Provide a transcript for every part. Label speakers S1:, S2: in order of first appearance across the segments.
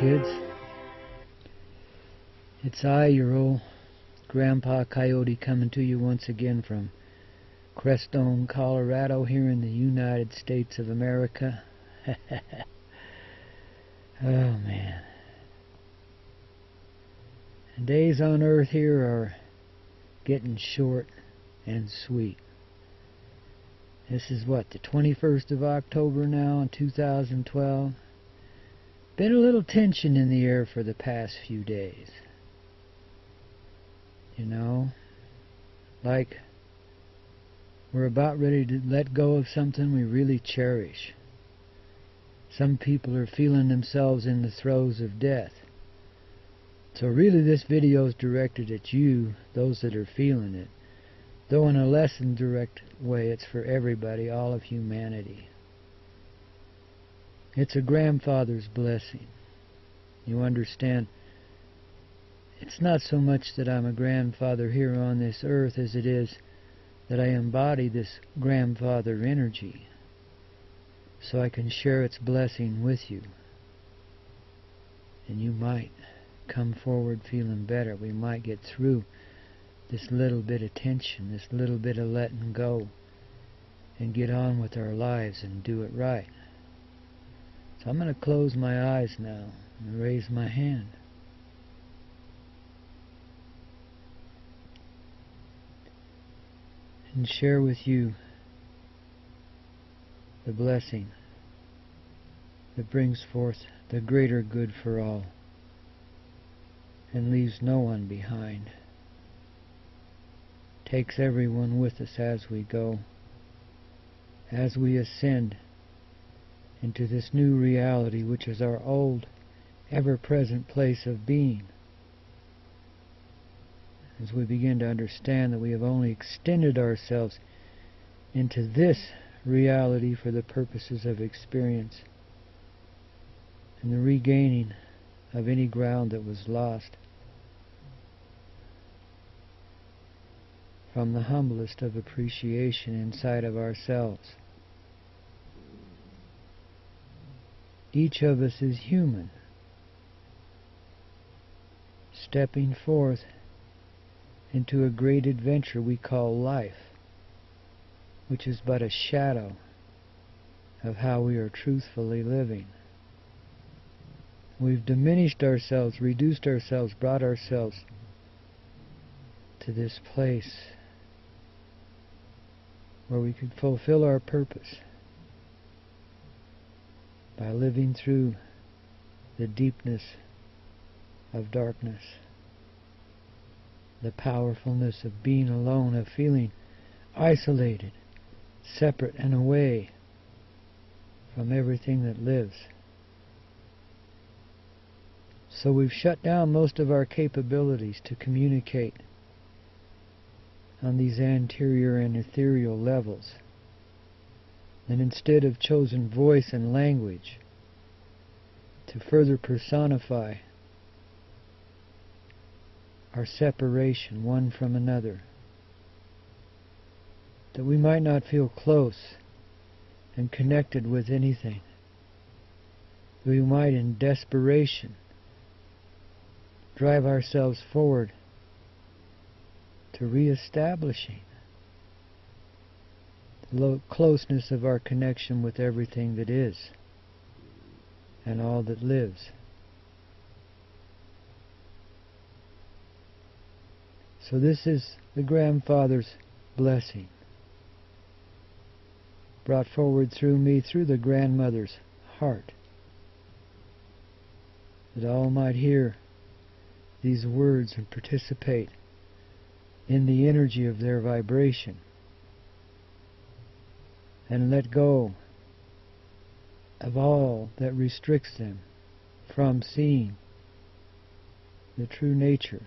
S1: kids. It's I, your old Grandpa Coyote, coming to you once again from Crestone, Colorado, here in the United States of America. Oh, man. The days on Earth here are getting short and sweet. This is what, the 21st of October now in 2012? Been a little tension in the air for the past few days. You know, like we're about ready to let go of something we really cherish. Some people are feeling themselves in the throes of death. So really this video is directed at you, those that are feeling it. Though in a less than direct way, it's for everybody, all of humanity. It's a grandfather's blessing. You understand? It's not so much that I'm a grandfather here on this earth as it is that I embody this grandfather energy so I can share its blessing with you. And you might come forward feeling better. We might get through this little bit of tension, this little bit of letting go, and get on with our lives and do it right. So I'm going to close my eyes now and raise my hand. And share with you the blessing that brings forth the greater good for all and leaves no one behind. Takes everyone with us as we go, as we ascend into this new reality which is our old, ever-present place of being. As we begin to understand that we have only extended ourselves into this reality for the purposes of experience and the regaining of any ground that was lost. From the humblest of appreciation inside of ourselves. Each of us is human, stepping forth into a great adventure we call life, which is but a shadow of how we are truthfully living. We've diminished ourselves, reduced ourselves, brought ourselves to this place where we could fulfill our purpose by living through the deepness of darkness, the powerfulness of being alone, of feeling isolated, separate and away from everything that lives. So we've shut down most of our capabilities to communicate on these anterior and ethereal levels, and instead have chosen voice and language to further personify our separation one from another, that we might not feel close and connected with anything. We might in desperation drive ourselves forward to re-establishing the closeness of our connection with everything that is and all that lives. So this is the grandfather's blessing, brought forward through me, through the grandmother's heart, that all might hear these words and participate in the energy of their vibration and let go of all that restricts them from seeing the true nature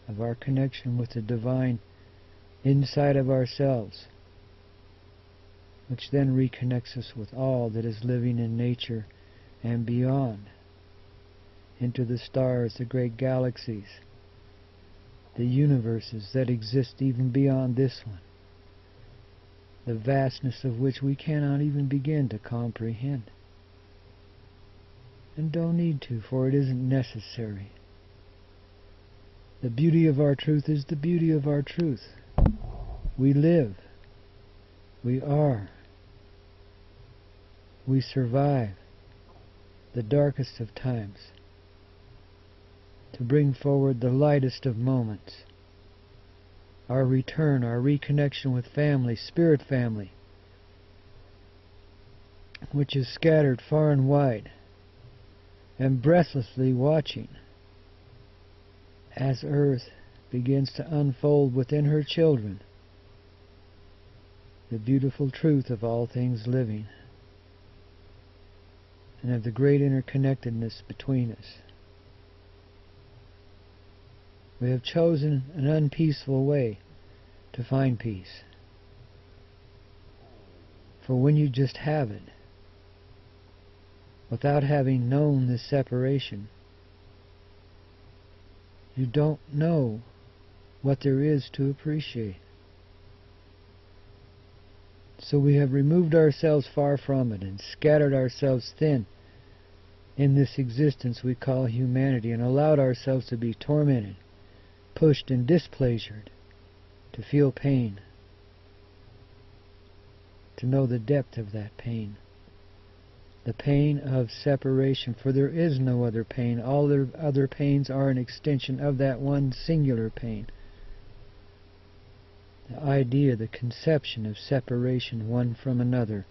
S1: of our connection with the divine inside of ourselves, which then reconnects us with all that is living in nature and beyond, into the stars, the great galaxies, the universes that exist even beyond this one, the vastness of which we cannot even begin to comprehend. and don't need to, for it isn't necessary. The beauty of our truth is the beauty of our truth. We live. We are. We survive the darkest of times to bring forward the lightest of moments. Our return, our reconnection with family, spirit family, which is scattered far and wide and breathlessly watching as Earth begins to unfold within her children the beautiful truth of all things living and of the great interconnectedness between us. We have chosen an unpeaceful way to find peace. For when you just have it, without having known this separation, you don't know what there is to appreciate. So we have removed ourselves far from it and scattered ourselves thin in this existence we call humanity, and allowed ourselves to be tormented, pushed and displeasured, to feel pain, to know the depth of that pain. The pain of separation, for there is no other pain. All the other pains are an extension of that one singular pain. The idea, the conception of separation one from another,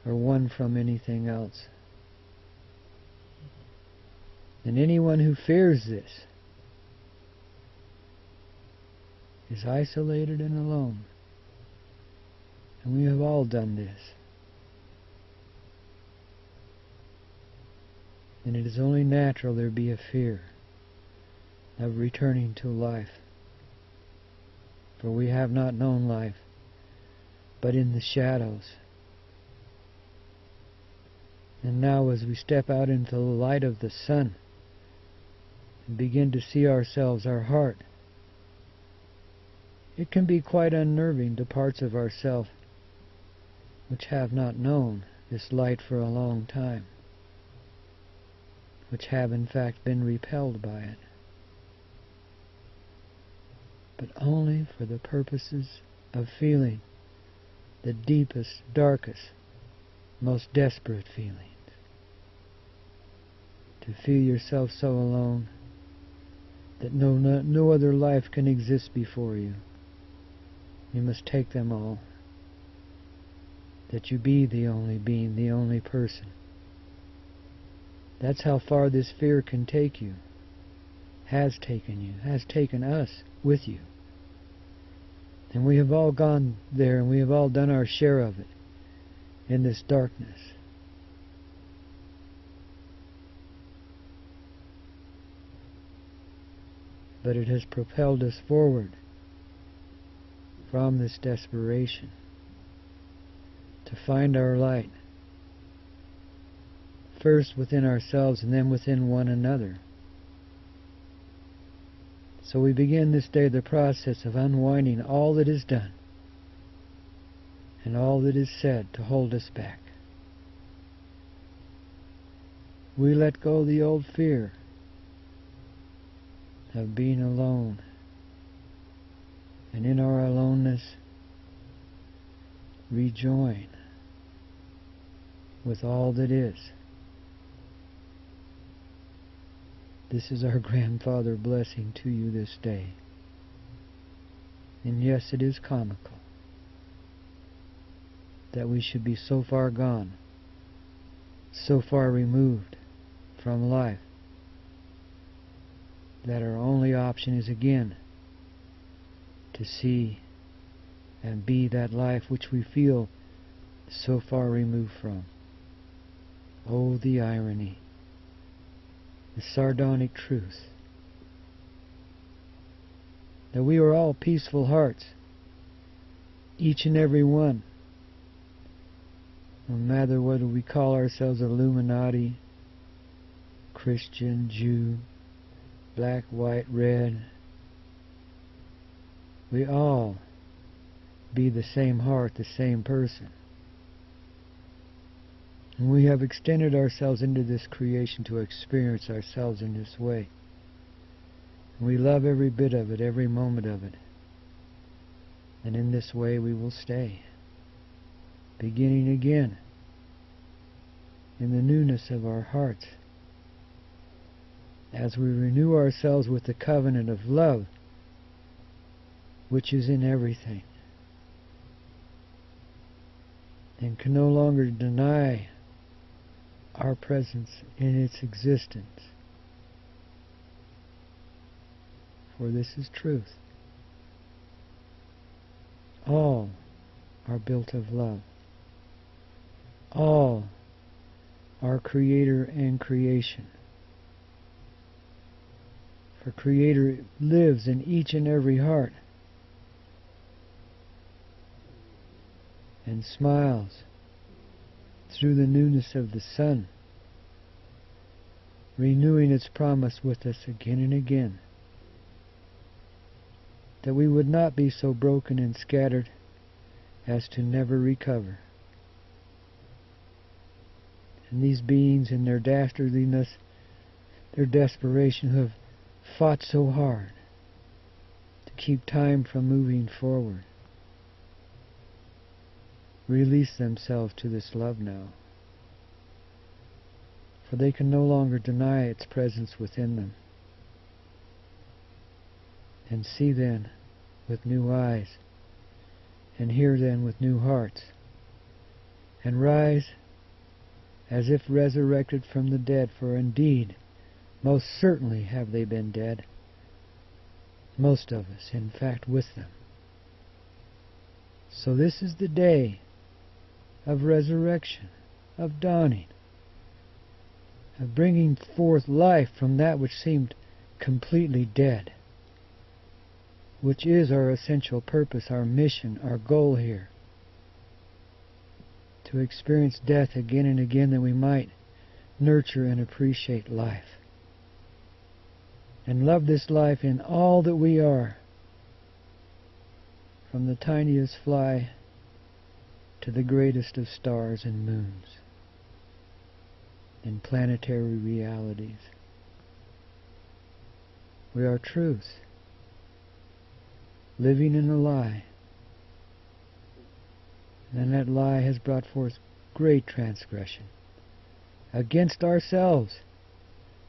S1: or one from anything else. And anyone who fears this is isolated and alone. And we have all done this. And it is only natural there be a fear of returning to life. For we have not known life, but in the shadows. And now as we step out into the light of the sun, and begin to see ourselves, our heart, it can be quite unnerving to parts of ourself which have not known this light for a long time, which have in fact been repelled by it, but only for the purposes of feeling the deepest, darkest, most desperate feelings. To feel yourself so alone that no other life can exist before you. You must take them all. That you be the only being, the only person. That's how far this fear can take you. Has taken you. Has taken us with you. And we have all gone there, and we have all done our share of it in this darkness. But it has propelled us forward from this desperation to find our light, first within ourselves and then within one another. So we begin this day the process of unwinding all that is done and all that is said to hold us back. We let go the old fear of being alone, and in our aloneness rejoin with all that is. This is our grandfather blessing to you this day. And yes, it is comical that we should be so far gone, so far removed from life, that our only option is again to see and be that life which we feel so far removed from. Oh, the irony, the sardonic truth, that we are all peaceful hearts, each and every one, no matter whether we call ourselves Illuminati, Christian, Jew, black, white, red. We all be the same heart, the same person. And we have extended ourselves into this creation to experience ourselves in this way. We love every bit of it, every moment of it. And in this way we will stay, beginning again in the newness of our hearts, as we renew ourselves with the covenant of love, which is in everything, and can no longer deny our presence in its existence. For this is truth. All are built of love. All are Creator and creation. For Creator lives in each and every heart and smiles through the newness of the sun, renewing its promise with us again and again, that we would not be so broken and scattered as to never recover. And these beings in their dastardliness, their desperation, who have fought so hard to keep time from moving forward, release themselves to this love now, for they can no longer deny its presence within them, and see then with new eyes, and hear then with new hearts, and rise as if resurrected from the dead, for indeed, most certainly have they been dead, most of us, in fact, with them. So this is the day of resurrection, of dawning, of bringing forth life from that which seemed completely dead, which is our essential purpose, our mission, our goal here. To experience death again and again, that we might nurture and appreciate life, and love this life in all that we are, from the tiniest fly to the greatest of stars and moons and planetary realities. We are truth, living in a lie, and that lie has brought forth great transgression against ourselves,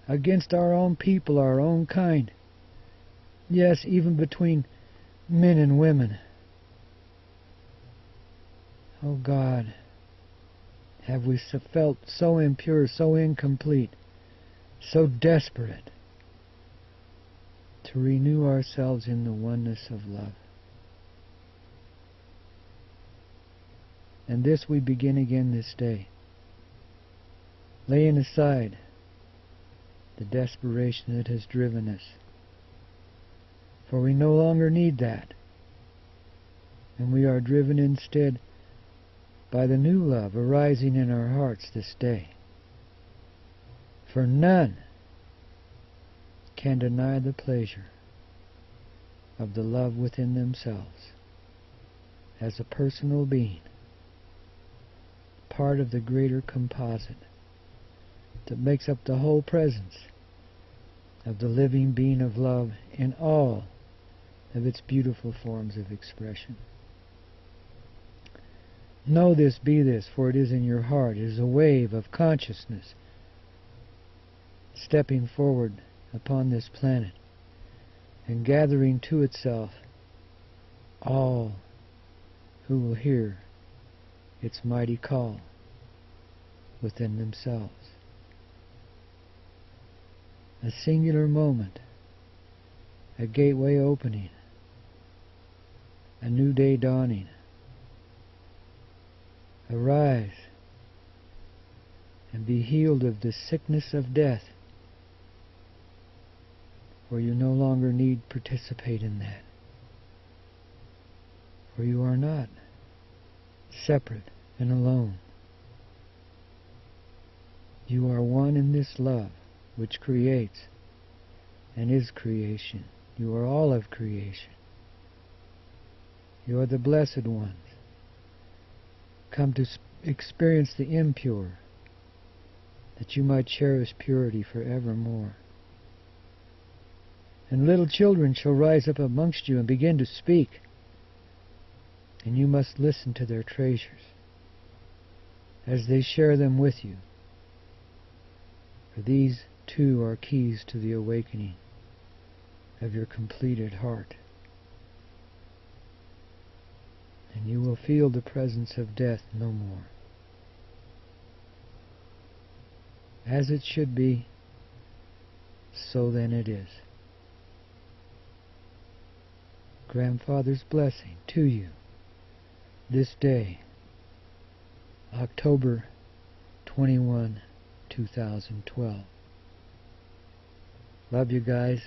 S1: against our own people, our own kind, yes, even between men and women. Oh God, have we felt so impure, so incomplete, so desperate to renew ourselves in the oneness of love. And this we begin again this day, laying aside the desperation that has driven us, for we no longer need that, and we are driven instead by the new love arising in our hearts this day. For none can deny the pleasure of the love within themselves as a personal being, part of the greater composite that makes up the whole presence of the living being of love in all of its beautiful forms of expression. Know this, be this, for it is in your heart. It is a wave of consciousness stepping forward upon this planet and gathering to itself all who will hear its mighty call within themselves. A singular moment, a gateway opening, a new day dawning. Arise and be healed of the sickness of death, for you no longer need participate in that. For you are not separate and alone. You are one in this love which creates and is creation. You are all of creation. You are the blessed ones, come to experience the impure that you might cherish purity forevermore. And little children shall rise up amongst you and begin to speak, and you must listen to their treasures as they share them with you. For these too are keys to the awakening of your completed heart. And you will feel the presence of death no more. As it should be, so then it is. Grandfather's blessing to you this day, October 21, 2012. Love you guys.